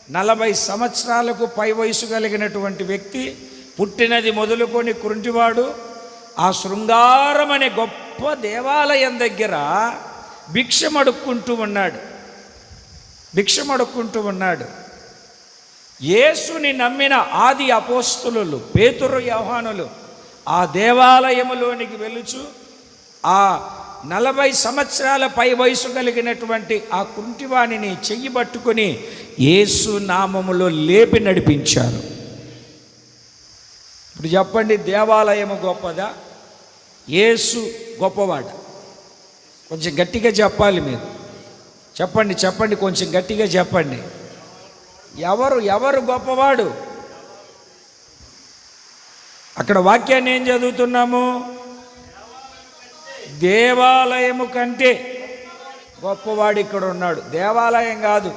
40 సంవత్సరాలకు పై వయసు కలిగినటువంటి వ్యక్తి, పుట్టినది మొదలుకొని కుంటివాడు, ఆ శృంగారం అనే గొప్ప దేవాలయం దగ్గర భిక్షమడుక్కుంటూ ఉన్నాడు. యేసుని నమ్మిన ఆది అపోస్తలులు పేతురు, యోహానులు ఆ దేవాలయములోనికి వెలుచు ఆ 40 సంవత్సరాల పై వయసు కలిగినటువంటి ఆ కుంటివాణిని చెయ్యి పట్టుకొని యేసు నామములో లేపి నడిపించారు. ఇప్పుడు చెప్పండి, దేవాలయము గొప్పదా, యేసు గొప్పవాడా? కొంచెం గట్టిగా చెప్పాలి మీరు. చెప్పండి, కొంచెం గట్టిగా చెప్పండి. ఎవరు గొప్పవాడు? అక్కడ వాక్యాన్ని ఏం చదువుతున్నాము? దేవాలయము కంటే గొప్పవాడు ఇక్కడ ఉన్నాడు. దేవాలయం కాదు,